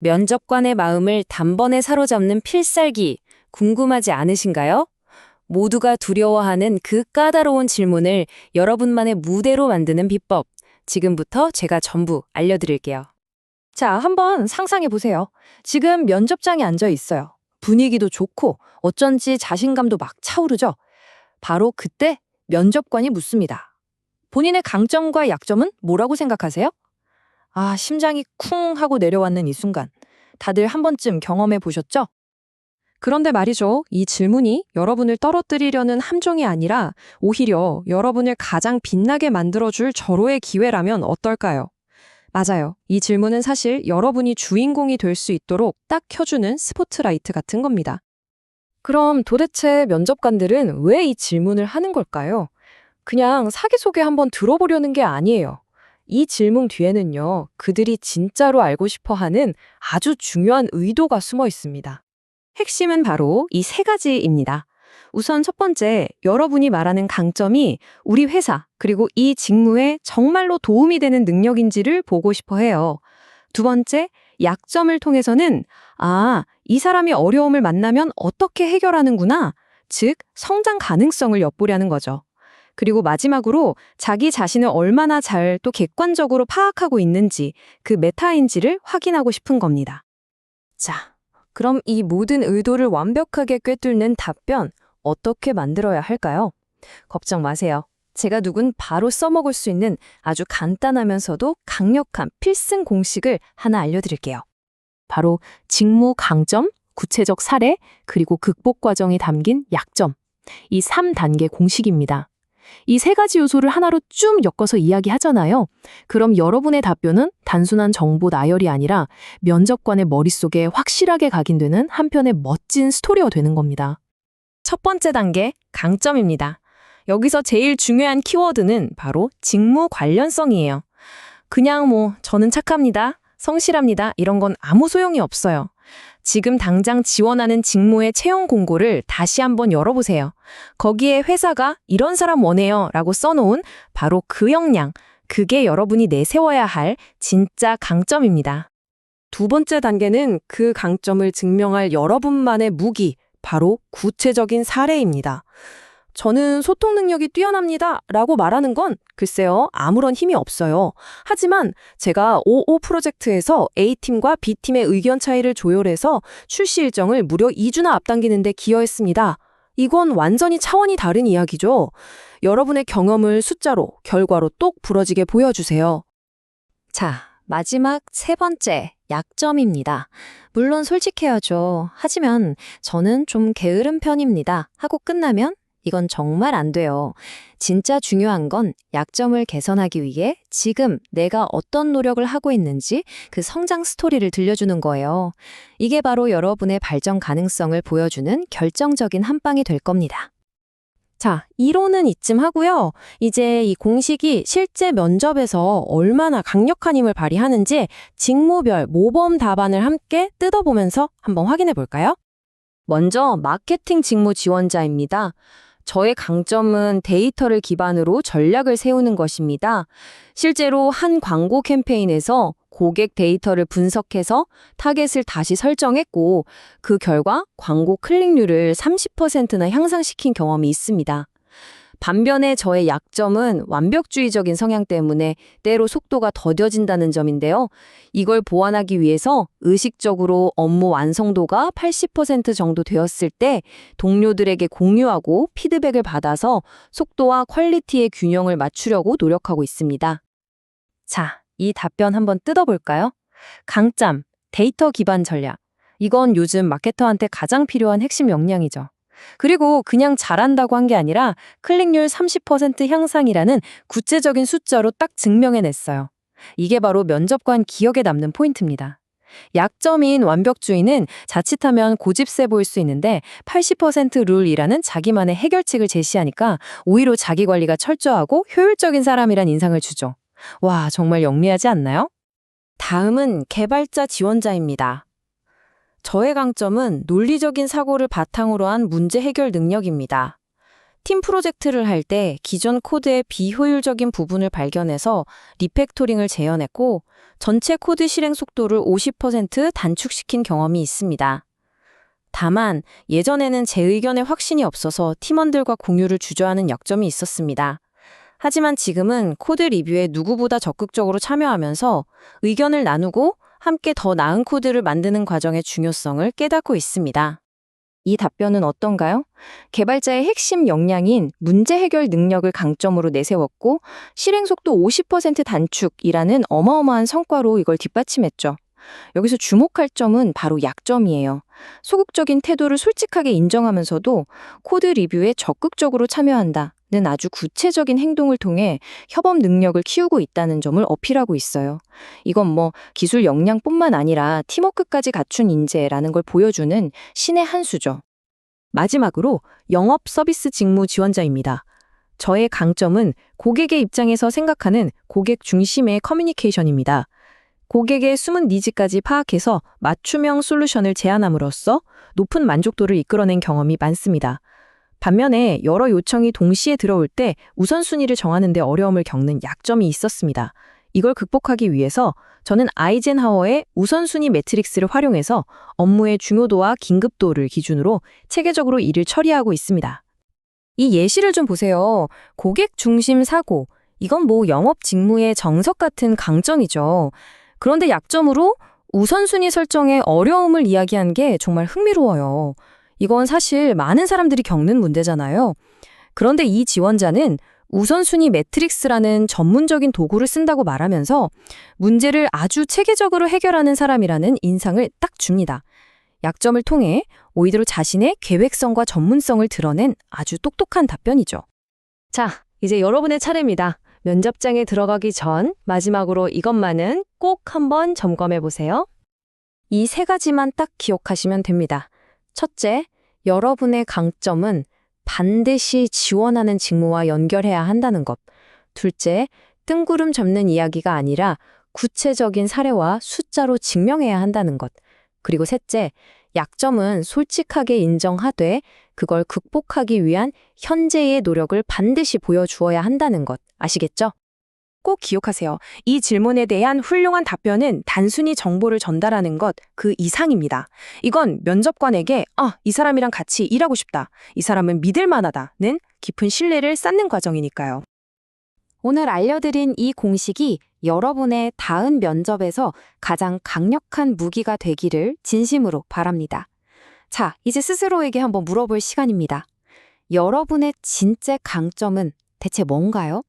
면접관의 마음을 단번에 사로잡는 필살기, 궁금하지 않으신가요? 모두가 두려워하는 그 까다로운 질문을 여러분만의 무대로 만드는 비법. 지금부터 제가 전부 알려드릴게요. 자, 한번 상상해 보세요. 지금 면접장에 앉아 있어요. 분위기도 좋고 어쩐지 자신감도 막 차오르죠? 바로 그때 면접관이 묻습니다. 본인의 강점과 약점은 뭐라고 생각하세요? 아, 심장이 쿵 하고 내려왔는 이 순간. 다들 한 번쯤 경험해 보셨죠? 그런데 말이죠. 이 질문이 여러분을 떨어뜨리려는 함정이 아니라 오히려 여러분을 가장 빛나게 만들어줄 절호의 기회라면 어떨까요? 맞아요. 이 질문은 사실 여러분이 주인공이 될 수 있도록 딱 켜주는 스포트라이트 같은 겁니다. 그럼 도대체 면접관들은 왜 이 질문을 하는 걸까요? 그냥 사기소개 한번 들어보려는 게 아니에요. 이 질문 뒤에는요, 그들이 진짜로 알고 싶어 하는 아주 중요한 의도가 숨어 있습니다. 핵심은 바로 이 세 가지입니다. 우선 첫 번째, 여러분이 말하는 강점이 우리 회사, 그리고 이 직무에 정말로 도움이 되는 능력인지를 보고 싶어 해요. 두 번째, 약점을 통해서는, 이 사람이 어려움을 만나면 어떻게 해결하는구나. 즉, 성장 가능성을 엿보려는 거죠. 그리고 마지막으로 자기 자신을 얼마나 잘 또 객관적으로 파악하고 있는지, 그 메타인지를 확인하고 싶은 겁니다. 자, 그럼 이 모든 의도를 완벽하게 꿰뚫는 답변 어떻게 만들어야 할까요? 걱정 마세요. 제가 누군 바로 써먹을 수 있는 아주 간단하면서도 강력한 필승 공식을 하나 알려드릴게요. 바로 직무 강점, 구체적 사례, 그리고 극복 과정이 담긴 약점. 이 3단계 공식입니다. 이 세 가지 요소를 하나로 쭉 엮어서 이야기하잖아요. 그럼 여러분의 답변은 단순한 정보 나열이 아니라 면접관의 머릿속에 확실하게 각인되는 한편의 멋진 스토리가 되는 겁니다. 첫 번째 단계, 강점입니다. 여기서 제일 중요한 키워드는 바로 직무 관련성이에요. 그냥 저는 착합니다, 성실합니다 이런 건 아무 소용이 없어요. 지금 당장 지원하는 직무의 채용 공고를 다시 한번 열어보세요. 거기에 회사가 이런 사람 원해요 라고 써놓은 바로 그 역량, 그게 여러분이 내세워야 할 진짜 강점입니다. 두 번째 단계는 그 강점을 증명할 여러분만의 무기, 바로 구체적인 사례입니다. 저는 소통 능력이 뛰어납니다 라고 말하는 건 글쎄요, 아무런 힘이 없어요. 하지만 제가 55 프로젝트에서 A팀과 B팀의 의견 차이를 조율해서 출시 일정을 무려 2주나 앞당기는 데 기여했습니다. 이건 완전히 차원이 다른 이야기죠. 여러분의 경험을 숫자로, 결과로 똑 부러지게 보여주세요. 자, 마지막 세 번째, 약점입니다. 물론 솔직해야죠. 하지만 저는 좀 게으른 편입니다. 하고 끝나면 이건 정말 안 돼요. 진짜 중요한 건 약점을 개선하기 위해 지금 내가 어떤 노력을 하고 있는지 그 성장 스토리를 들려주는 거예요. 이게 바로 여러분의 발전 가능성을 보여주는 결정적인 한 방이 될 겁니다. 자, 이론은 이쯤 하고요. 이제 이 공식이 실제 면접에서 얼마나 강력한 힘을 발휘하는지 직무별 모범 답안을 함께 뜯어보면서 한번 확인해 볼까요? 먼저 마케팅 직무 지원자입니다. 저의 강점은 데이터를 기반으로 전략을 세우는 것입니다. 실제로 한 광고 캠페인에서 고객 데이터를 분석해서 타겟을 다시 설정했고 그 결과 광고 클릭률을 30%나 향상시킨 경험이 있습니다. 반면에 저의 약점은 완벽주의적인 성향 때문에 때로 속도가 더뎌진다는 점인데요. 이걸 보완하기 위해서 의식적으로 업무 완성도가 80% 정도 되었을 때 동료들에게 공유하고 피드백을 받아서 속도와 퀄리티의 균형을 맞추려고 노력하고 있습니다. 자, 이 답변 한번 뜯어볼까요? 강점, 데이터 기반 전략. 이건 요즘 마케터한테 가장 필요한 핵심 역량이죠. 그리고 그냥 잘한다고 한 게 아니라 클릭률 30% 향상이라는 구체적인 숫자로 딱 증명해냈어요. 이게 바로 면접관 기억에 남는 포인트입니다. 약점인 완벽주의는 자칫하면 고집세 보일 수 있는데 80% 룰이라는 자기만의 해결책을 제시하니까 오히려 자기 관리가 철저하고 효율적인 사람이란 인상을 주죠. 와, 정말 영리하지 않나요? 다음은 개발자 지원자입니다. 저의 강점은 논리적인 사고를 바탕으로 한 문제 해결 능력입니다. 팀 프로젝트를 할 때 기존 코드의 비효율적인 부분을 발견해서 리팩토링을 재현했고 전체 코드 실행 속도를 50% 단축시킨 경험이 있습니다. 다만 예전에는 제 의견에 확신이 없어서 팀원들과 공유를 주저하는 약점이 있었습니다. 하지만 지금은 코드 리뷰에 누구보다 적극적으로 참여하면서 의견을 나누고 함께 더 나은 코드를 만드는 과정의 중요성을 깨닫고 있습니다. 이 답변은 어떤가요? 개발자의 핵심 역량인 문제 해결 능력을 강점으로 내세웠고 실행 속도 50% 단축이라는 어마어마한 성과로 이걸 뒷받침했죠. 여기서 주목할 점은 바로 약점이에요. 소극적인 태도를 솔직하게 인정하면서도 코드 리뷰에 적극적으로 참여한다는 아주 구체적인 행동을 통해 협업 능력을 키우고 있다는 점을 어필하고 있어요. 이건 뭐 기술 역량뿐만 아니라 팀워크까지 갖춘 인재라는 걸 보여주는 신의 한 수죠. 마지막으로 영업 서비스 직무 지원자입니다. 저의 강점은 고객의 입장에서 생각하는 고객 중심의 커뮤니케이션입니다. 고객의 숨은 니즈까지 파악해서 맞춤형 솔루션을 제안함으로써 높은 만족도를 이끌어낸 경험이 많습니다. 반면에 여러 요청이 동시에 들어올 때 우선순위를 정하는 데 어려움을 겪는 약점이 있었습니다. 이걸 극복하기 위해서 저는 아이젠하워의 우선순위 매트릭스를 활용해서 업무의 중요도와 긴급도를 기준으로 체계적으로 일을 처리하고 있습니다. 이 예시를 좀 보세요. 고객 중심 사고. 이건 뭐 영업 직무의 정석 같은 강점이죠. 그런데 약점으로 우선순위 설정의 어려움을 이야기한 게 정말 흥미로워요. 이건 사실 많은 사람들이 겪는 문제잖아요. 그런데 이 지원자는 우선순위 매트릭스라는 전문적인 도구를 쓴다고 말하면서 문제를 아주 체계적으로 해결하는 사람이라는 인상을 딱 줍니다. 약점을 통해 오히려 자신의 계획성과 전문성을 드러낸 아주 똑똑한 답변이죠. 자, 이제 여러분의 차례입니다. 면접장에 들어가기 전 마지막으로 이것만은 꼭 한번 점검해 보세요. 이 세 가지만 딱 기억하시면 됩니다. 첫째, 여러분의 강점은 반드시 지원하는 직무와 연결해야 한다는 것. 둘째, 뜬구름 잡는 이야기가 아니라 구체적인 사례와 숫자로 증명해야 한다는 것. 그리고 셋째, 약점은 솔직하게 인정하되 그걸 극복하기 위한 현재의 노력을 반드시 보여주어야 한다는 것. 아시겠죠? 꼭 기억하세요. 이 질문에 대한 훌륭한 답변은 단순히 정보를 전달하는 것 그 이상입니다. 이건 면접관에게 이 사람이랑 같이 일하고 싶다. 이 사람은 믿을 만하다는 깊은 신뢰를 쌓는 과정이니까요. 오늘 알려드린 이 공식이 여러분의 다음 면접에서 가장 강력한 무기가 되기를 진심으로 바랍니다. 자, 이제 스스로에게 한번 물어볼 시간입니다. 여러분의 진짜 강점은 대체 뭔가요?